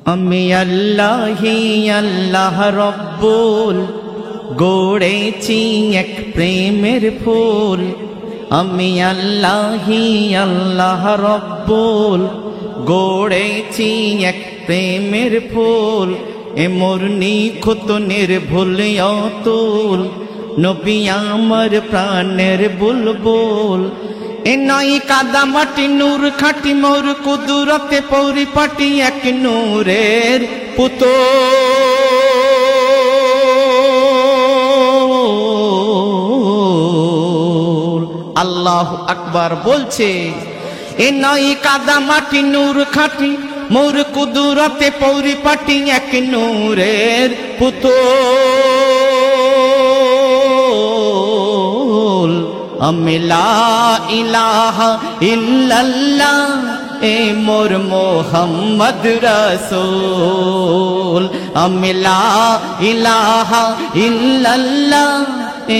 আমি আল্লাহি আল্লাহ রব্বুল গড়েছি এক প্রেমের ফুল। আমি আল্লাহি আল্লাহ রব্বুল গড়েছি এক প্রেমের ফুল। এ মোর নিখুঁত নির্ভুল অতুল, নবী আমার প্রাণের বুলবুল। এ নাই কাদা মাটি নূর খাটি মোর কুদরতে পরিপাটি এক নূরের পুতুল। আল্লাহু আকবার বলছে, এ নাই কাদা মাটি নূর খাটি মোর কুদরতে পরিপাটি এক নূরের পুতুল। আমি লা ইলাহা ইল্লাল্লাহ এ মোর মোহাম্মদ রাসূল। আমি লা ইলাহা ইল্লাল্লাহ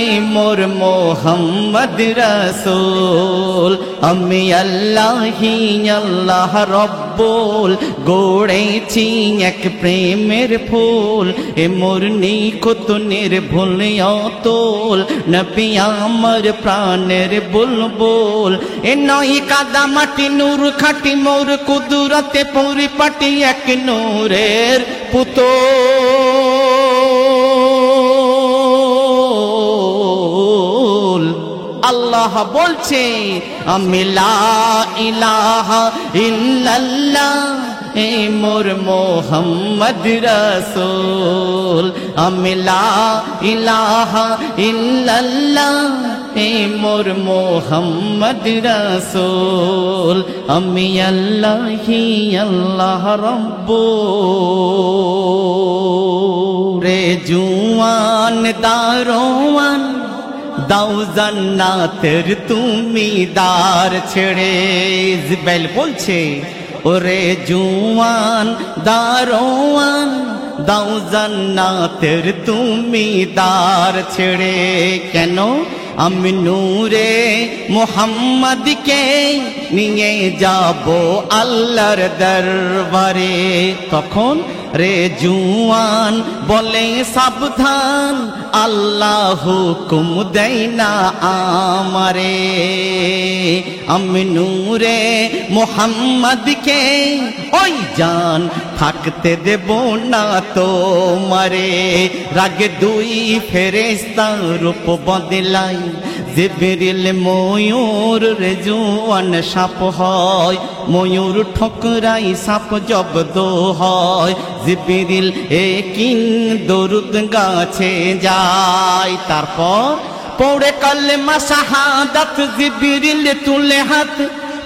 এ মোর মোহাম্মদ রাসূল। আমি আল্লাহি আল্লাহ রব্বুল গড়েছি এক প্রেমের ফুল। এ মোর নিখুঁত নির্ভুল অতুল, নবী আমার প্রাণের বুলবুল। এ নয় কাদা মাটি নূর খাটি মোর কুদরতে পরিপাটি এক নূরের পুতুল। আল্লাহ বলছে, আমি লা ইলাহা ইল্লাল্লাহ এ মোর মোহাম্মদ রাসূল। আমি লা ইলাহা ইল্লাল্লাহ এ মোর মোহাম্মদ রাসূল। আমি আল্লাহি আল্লাহ রব্বুল। রে জুয়ান দারোয়ান দাও জান্নাতের তুমি দ্বার ছেড়ে। জিব্রাইল বলছে, ওরে জুয়ান দারোয়ান দাও জান্নাতের তুমি দ্বার ছেড়ে। কেন? আমি নূরে মুহাম্মদকে নিয়ে যাব আল্লাহর দরবারে। তখন রে জুয়ান বলে, সাবধান আল্লাহ হুকুম দেয় না আমারে। আমি নূরে মুহাম্মদকে ওই জান থাকতে দেব না তোমারে। রাগে দুই ফেরেশতা রূপ বদলাই, জিবরিল ময়ূর রে জুয়ান সাপ হয়। ময়ূর ঠকরাই সাপ জব্দ হয়। জিবরিল একিন দরুদ গাছে যায়। তারপর পড়ে কালেমা শাহাদাত, জিবরিল তুলে হাত।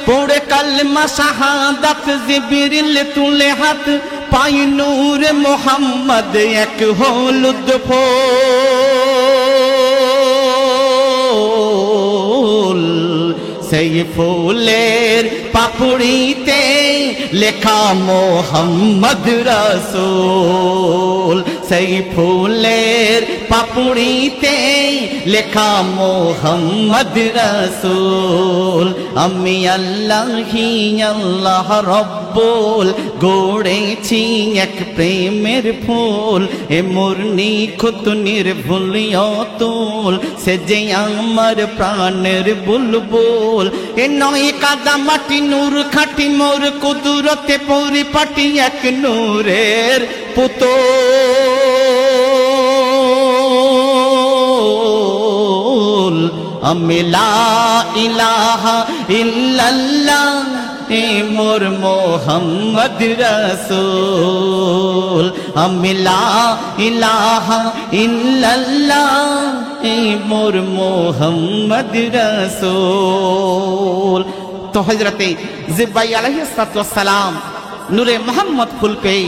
পড়ে কালেমা শাহাদাত, জিবরিল তুলে হাত। পাই নূর মুহাম্মদ এক হলুদ ফুল। সেই ফুলের পাপড়িতে লেখা মোহাম্মদ রাসূল। সেই ফুলের পাপড়িতে লেখা মোহাম্মদ রাসূল। আমি আল্লাহি আল্লাহ রব্বুল গড়েছি এক প্রেমের ফুল। এ মোর নিখুঁত নির্ভুল অতুল, সে যে আমার প্রাণের বুলবুল। এ নয় কাদা মাটি নূর খাটি মোর কুদরতে পরিপাটি এক নূরের পুতুল। আমি লা ইলাহা ইল্লাল্লাহ এ মোর মোহাম্মদ রাসূল। আমি লা ইলাহা ইল্লাল্লাহ এ মোর মোহাম্মদ রাসূল। তো হযরতে জিবরাইল আলাইহিস সালাম নূরে মুহাম্মদ ফুল পেয়ে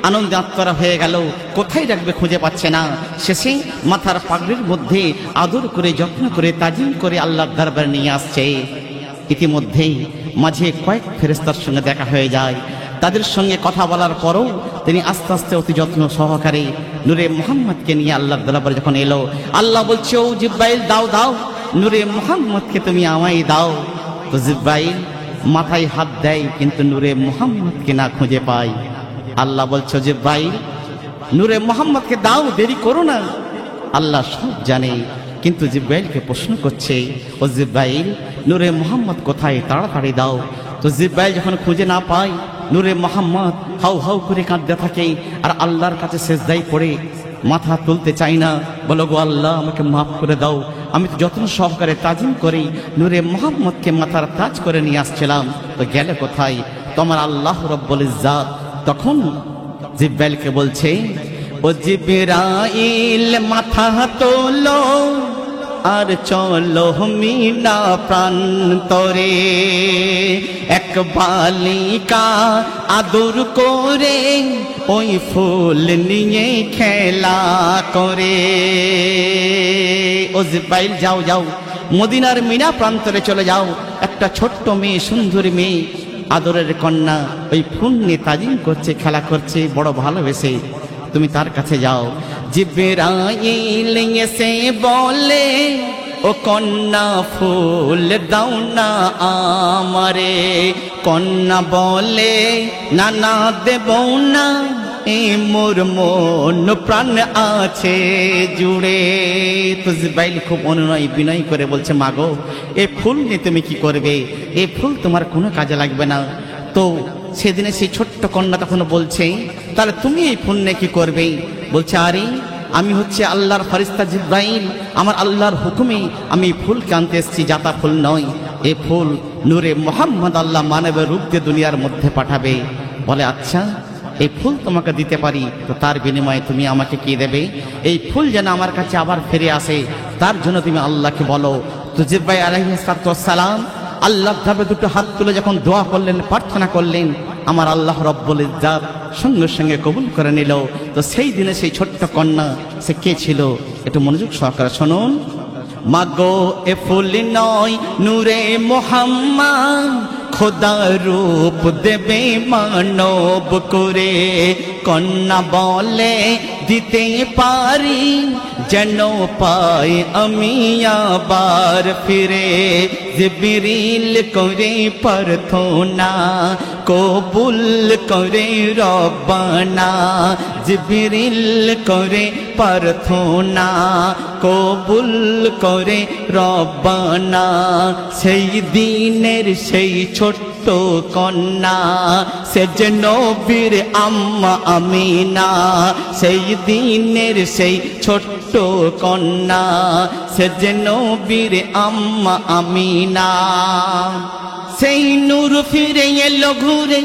আনন্দে আত্মরা হয়ে গেল। কোথায় রাখবে খুঁজে পাচ্ছে না। শেষে মাথার পাগড়ির মধ্যে আদর করে যত্ন করে তাজিম করে আল্লাহর দরবারে নিয়ে আসছে। ইতিমধ্যেই মাঝে কয়েক ফেরেশতার সঙ্গে দেখা হয়ে যায়। তাদের সঙ্গে কথা বলার পরও তিনি আস্তে আস্তে অতি যত্ন সহকারে নূরে মুহাম্মদকে নিয়ে আল্লাহর দরবারে যখন এলো, আল্লাহ বলছে, ও জিবরাইল দাও দাও নূরে মুহাম্মদকে তুমি আমায় দাও। তো জিবরাইল মাথায় হাত দেয়, কিন্তু নূরে মুহাম্মদকে না খুঁজে পায়। আল্লাহ বলছো জিব্রাইল নূরে মোহাম্মদকে দাও, দেরি করো না। আল্লাহ সব জানে, কিন্তু জিব্রাইলকে প্রশ্ন করছে, ও জিব্রাইল নূরে মোহাম্মদ কোথায়, তাড়াতাড়ি দাও। তো জিব্রাইল যখন খুঁজে না পায়, নূরে মোহাম্মদ হাউ হাউ করে কাঁদতে থাকে আর আল্লাহর কাছে সেজদায় পড়ে মাথা তুলতে চাই না। বলো গো আল্লাহ, আমাকে মাফ করে দাও, আমি তো যত্ন সহকারে তাজিম করি নূরে মোহাম্মদকে মাথার তাজ করে নিয়ে আসছিলাম, তো গেলে কোথায়? তোমার আল্লাহ রব্বুল ইজ্জাত তখন জিব্রাইলকে বলছে, ও জিবরাইল মাথা তোলো আর চলো মিনা প্রান্তরে, এক বালিকা আদর করে ওই ফুল নিয়ে খেলা করে। ও জিব্রাইল যাও যাও, মদিনার মিনা প্রান্তরে চলে যাও, একটা ছোট্ট মেয়ে, সুন্দরী মেয়ে, আদরের কন্যা ওই ফুল নিয়ে তাজিম করছে, খেলা করছে, বড় ভালোবেসে, তুমি তার কাছে যাও। জিবরাইল এসে বলে, ও কন্যা ফুল দাও না আমারে। কন্যা বলে, না না দেব না, এ মোর মন প্রাণ আছে জুড়ে। তো জিবরাইল খুব অনুনয় বিনয় করে বলছে, মাগো এ ফুল নিয়ে তুমি কি করবে, এ ফুল তোমার কোনো কাজে লাগবে না। তো সেদিনে সেই ছোট্ট কন্যা তখন বলছে, তাহলে তুমি এই ফুল নিয়ে কি করবে? বলছে, আরে আমি হচ্ছে আল্লাহর ফেরেশতা জিবরাইল, আমার আল্লাহর হুকুমে আমি ফুলকে আনতে এসেছি, জাতা ফুল নয়। এই ফুল নূরে মোহাম্মদ আল্লাহ মানবের রূপ দিয়ে দুনিয়ার মধ্যে পাঠাবে। বলে, আচ্ছা এই ফুল তোমাকে দিতে পারি, তো তার বিনিময়ে তুমি আমাকে কি দেবে? এই ফুল যেন আমার কাছে আবার ফিরে আসে, তার জন্য তুমি আল্লাহকে বলো। তো জিবরাইল আলাইহিস সালাম আল্লাহর ধারে দুটো হাত তুলে যখন দোয়া করলেন, প্রার্থনা করলেন, আমার আল্লাহ রব্বুল ইজ্জাত সঙ্গে সঙ্গে কবুল করে নিল। তো সেই দিনে সেই ছোট্ট কন্যা সে কে ছিল, একটু মনোযোগ সহকারে শুনুন। মাগো এ ফুল নয় নূরে মোহাম্মদ, খোদা রূপ দেবে মানব করে। কন্যা বলে, দিতে পারি যেন পাই আমি আবার ফিরে। জিবরিল করে প্রার্থনা কবুল করে রব্বানা, জিবরিল করে প্রার্থনা কবুল করে রব্বানা। সেই দিনের সেই ছোট্ট কন্যা, সে যে নবীর আম্মা আমিনা। সেই দিনের সেই ছোট্ট কন্যা, সে যে নবীর আম্মা আমিনা। সেই নূর ফিরে এলো ঘুরে,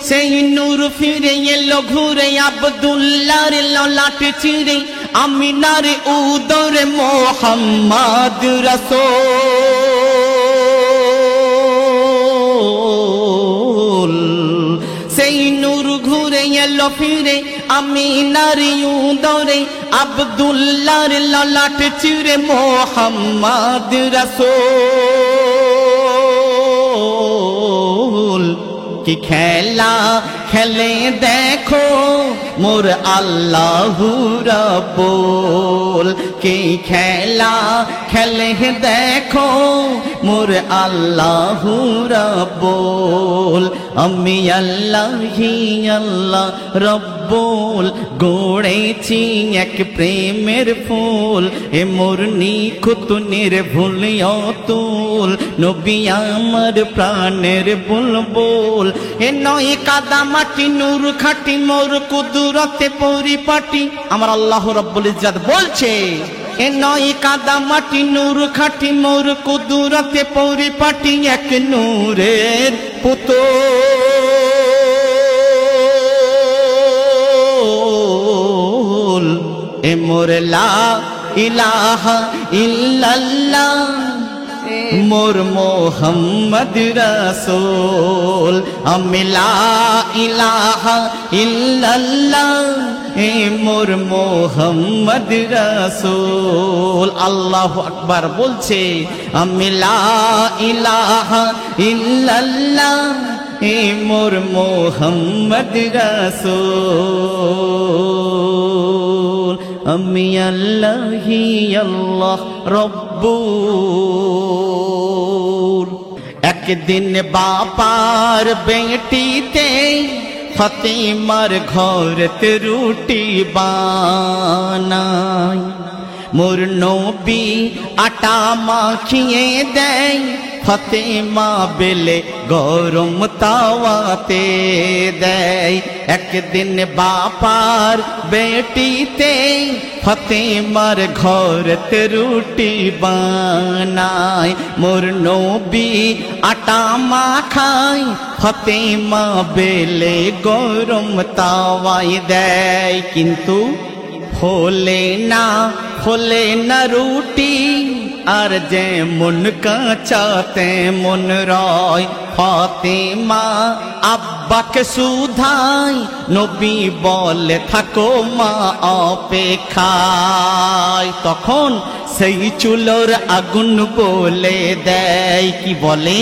সেই নূর ফিরে এলো ঘুরে, আব্দুল্লাহর ললাট চিরে, আমিনার উদরে মোহাম্মদ রাসূল। সেই নূর ঘুরে এলো ফিরে, আমিনার উদরে, আব্দুল্লাহর ললাট চিরে, মোহাম্মদ রাসূল। কি খেলা খেলে দেখো মোর আল্লাহু রাব্বুল, কি খেলা খেলে দেখো মোর আল্লাহু রাব্বুল। আমি আল্লাহি আল্লাহ রব্বুল, গড়েছি এক প্রেমের ফুল, এ মোর নিখুঁত নির্ভুল অতুল, নবী আমার প্রাণের বুলবুল। এ নয় কাদা মাটি নূর খাটি, মোর কুদরতে পরিপাটি। আমার আল্লাহ রব্বুল ইজ্জাত বলছে, এ নয় কাদা মাটি নূর খাটি, মোর কুদরতে পরিপাটি, এক নূরের পুতুল। এ মোর লা ইলাহা ইল্লাল্লাহ, মোর মোহাম্মদ রাসূল। আমি লা ইলাহা ইল্লাল্লাহ, এ মোর মোহাম্মদ রাসূল। আল্লাহু আকবার বলছে, আমি লা ইলাহা ইল্লাল্লাহ, এ মোর মোহাম্মদ রাসূল। আমি আল্লাহি আল্লাহ রব্বুল। একদিন বাবার বেটিতে ফাতেমার ঘরেতে রুটি বানাই, মোর নবী আটা মাখিয়ে দেয়, ফাতেমা বেলে গরম তাওয়াতে দেয়। একদিন বাপার বেটিতে ফাতেমার ঘরেতে রুটি বানায়, মোর নবী আটা মাখায়, ফাতেমা বেলে গরম তাওয়ায় দেয়। কিন্তু ফোলে না রুটি, আর যেমন কাঁচা তেমন রয়। ফাতেমা আব্বাকে সুধাই, নবী বলে থাকো মা অপেক্ষায়। তখন সেই চুলোর আগুন বলে দেয়, কি বলে?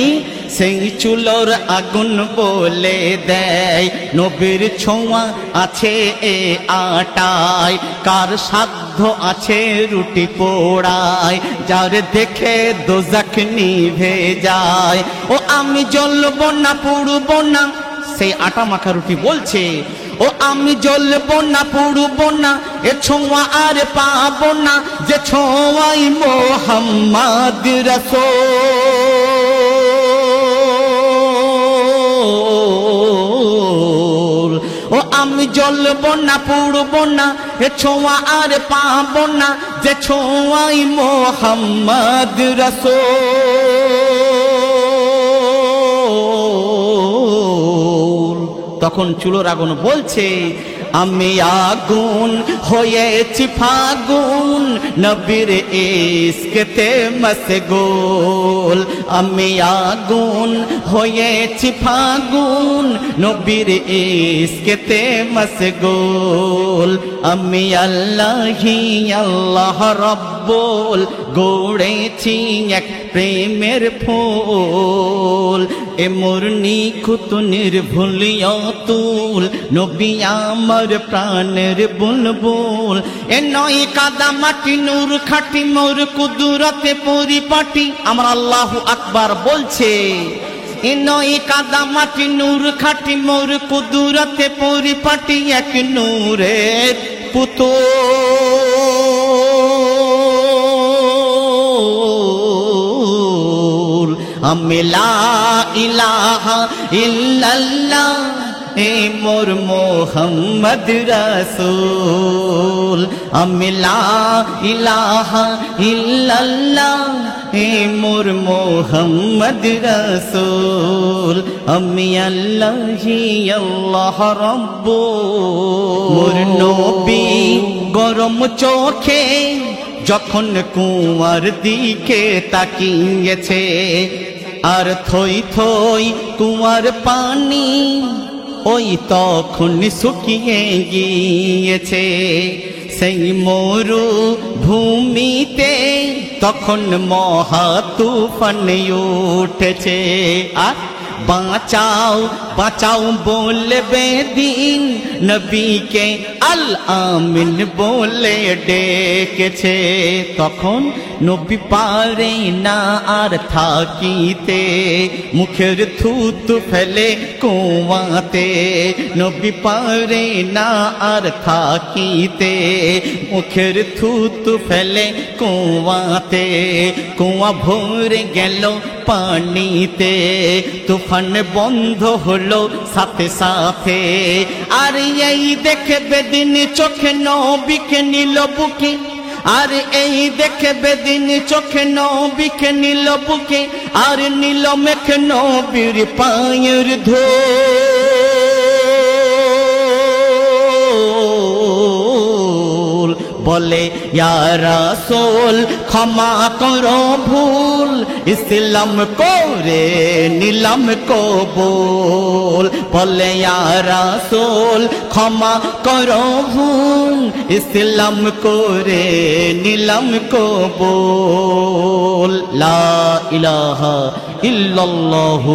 সেই চুলোর আগুন বলে দেয়, নবীর ছোঁয়া আছে এ আটায়, কার সাধ্য আছে রুটি পোড়ায়, যার দেখে দোজখ নিভে যায়। ও আমি জ্বলবো না পুড়বো না, সেই আটা মাখা রুটি বলছে, ও আমি জ্বলবো না পুড়বো না, এ ছোঁয়া আর পাবো না, যে ছোঁয়াই মোহাম্মদ রাসূল। ও আমি জ্বলবো না পুড়বো না, এ ছোঁয়া আর পাবো না, যে ছোঁয়াই মোহাম্মদ রাসূল। তখন চুলোর আগুন বলছে, আমি আগুন হয়েছি ফাগুন, নবীর ইশকেতে মশগুল। আমি আগুন হয়েছি ফাগুন, নবীর ইশকেতে মশগুল। আমি আল্লাহি আল্লাহ রব্বুল, গড়েছি এক প্রেমের ফুল। এ মোর নিখুঁত নির্ভুল অতুল, নবী আমার প্রাণের বুলবুল। এ নয় কাদা মাটি নূর খাটি, মোর কুদরতে পরিপাটি। আমার আল্লাহু আকবার বলছে, এ নয় কাদা মাটি নূর খাটি, মোর কুদরতে পরিপাটি, এক নূরের পুতুল। আমি লা ইলাহা ইল্লাল্লাহ, এ মোর মোহাম্মদ রাসূল। আমি লা ইলাহা ইল্লাল্লাহ, এ মোর মোহাম্মদ রাসূল। আমি আল্লাহি আল্লাহ রব্বুল। মোর নবী গরম চোখে যখন কুয়ার দিকে তাকিয়েছে, আর থই থই কুয়ার পানি ওই তখন শুকিয়ে গিয়েছে। সেই মরু ভূমিতে তখন মহা তুফান উঠেছে। আর বাঁচাও বাঁচাও বলবে দিন, নবীকে আল আমিন বলে ডেকেছে। তখন নবী পারে না আর থাকিতে, মুখের থুতু ফেলে কুয়াতে। নবী পারে না আর থাকিতে, মুখের থুতু ফেলে কুয়াতে। কুয়া ভরে গেল পানিতে, তুফান বন্ধ হলো সাথে সাথে। আর এই দেখে বেদিন চোখে নবীকে নিল বুকে, আর এই দেখে বেদিন চোখে নবীকে নিল বুকে, আর নিল মেখে নবীর পায়ের ধুল। বলে ইয়া রাসূল ক্ষমা করো ভুল, ইসলাম করে নিলাম কবুল। বলে ইয়া রাসূল ক্ষমা করো ভুল, ইসলাম করে নিলাম কবুল। লা ইলাহা ইল্লাল্লাহু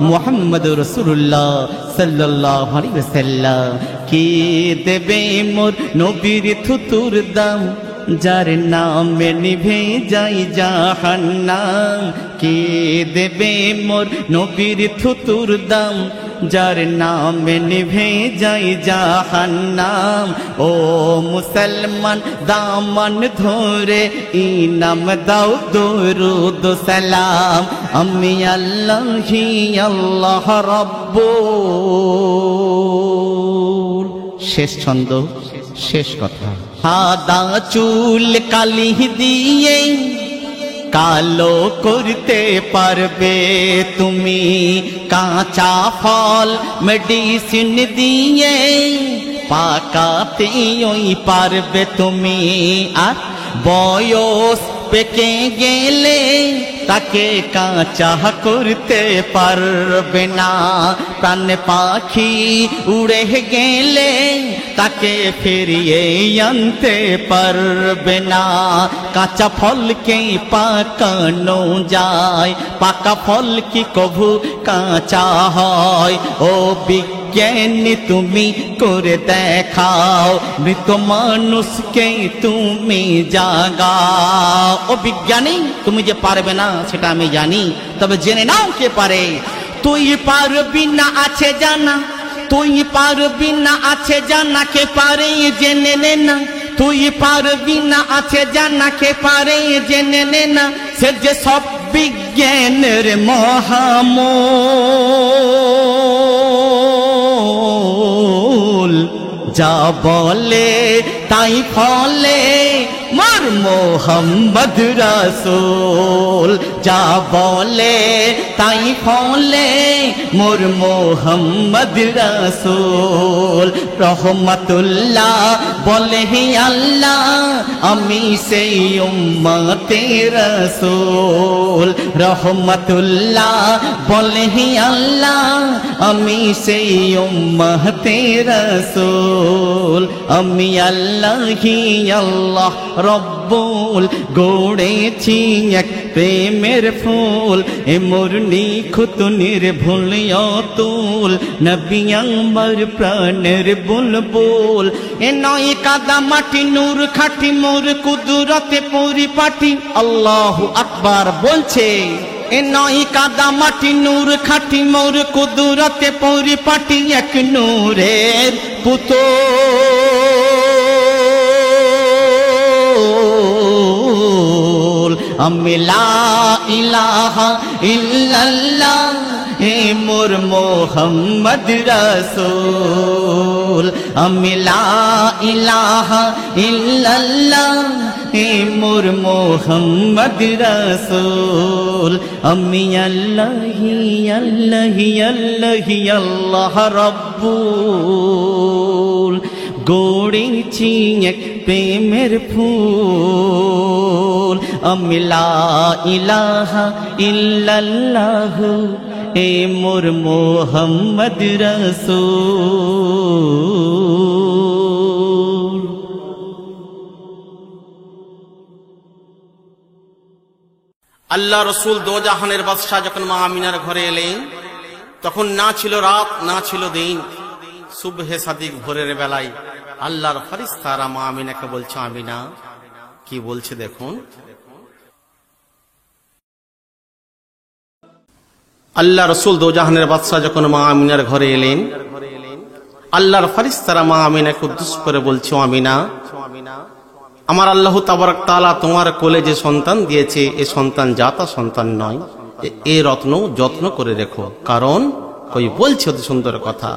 মুহাম্মাদুর রাসূলুল্লাহ সাল্লাল্লাহু আলাইহি ওয়াসাল্লাম। কি দেবে মোর নবীর থুতুর দাম, যার নামে নিভে যাই জাহান্নাম, কে দেবে মোর নবীর থুতুর দাম, যার নামে নিভে যাই জাহান্নাম। ও মুসলমান দামান ধরে ইনাম দাও দরুদ সালাম, আমি আল্লাহি আল্লাহ রাব্বুল। শেষ ছন্দ, শেষ কথা। সাদা চুল কালি দিয়ে কালো করতে পারবে তুমি, কাঁচা ফল মেডিসিন দিয়ে পাকাতে ওই পারবে তুমি। আর বয়স পেকে গেলে তাকে কাঁচা করতে পারবে না, প্রাণ পাখি উড়ে গেলে তাকে ফিরিয়ে আনতে পারবে না। কাঁচা ফলকে পাকানো যায়, পাকা ফল কি কভু কাঁচা হয়? ও বিজ্ঞানী তুমি করে দেখাও, মৃত মানুষকে তুমি জাগাও। ও বিজ্ঞানী তুমি যে পারবে না সেটা আমি জানি, তবে জেনে নাও কে পারে। তুই পারবি না আছে জানা, তুই পারবি না আছে জানা, কে পারে জেনে নে না। তুই পারবি না আছে জানা, কে পারে জেনে নে না। সে যে সব বিজ্ঞানের মহামূল, যা বলে তাই ফলে মোর মোহাম্মদ রাসূল, যা বলে তাই ফলে মোর মোহাম্মদ রাসূল। রহমাতুল্লাহ বলে হে আল্লাহ আমি সেই উম্মতে রাসূল, রহমাতুল্লাহ বলে হে আল্লাহ আমি সেই উম্মতে রাসূল। আমি আল্লাহি আল্লাহ রব্বুল, গড়েছি এক প্রেমের ফুল, এ মোর নিখুঁত নির্ভুল অতুল, নবী আমার প্রাণের বুলবুল। এ নয় কাদা মাটি নূর খাটি, মোর কুদরতে পরিপাটি। আল্লাহু আকবার বলছে, এ নয় কাদা মাটি নূর খাটি, মোর কুদরতে পরিপাটি, এক নূরের পুতুল। আমি লা ইলাহা ইল্লাল্লাহ হে মোর মোহাম্মদ রাসূল, আমি লা ইলাহা ইল্লাল্লাহ হে মোর মোহাম্মদ রাসূল। আমি আল্লাহি আল্লাহি আল্লাহি আল্লাহ রাব্বুল, গড়েছি এক প্রেমের ফুল। আমি লা ইলাহা ইল্লাল্লাহ হে মোর মোহাম্মদ রাসূল। আল্লাহ রসুল দোজাহানের বাদশাহ যখন মা আমিনার ঘরে এলেন, তখন না ছিল রাত না ছিল দিন, সুবহে সাদিক ভোরের বেলায় আল্লাহর ফেরেশতারা মা আমিনাকে বলছে, আমিনা কি বলছে দেখুন। আল্লাহ রসুল দোজাহানের বাদশাহ যখন মা আমিনার ঘরে এলেন, আল্লাহর ফেরেশতারা মা আমিনাকে উদ্দেশ্য করে বলছে, আমিনা আমার আল্লাহ তাবারক তাআলা তোমার কোলে যে সন্তান দিয়েছে, এ সন্তান জাতা সন্তান নয়, এ রত্ন যত্ন করে রেখো। কারণ কই বলছে অতি সুন্দর কথা,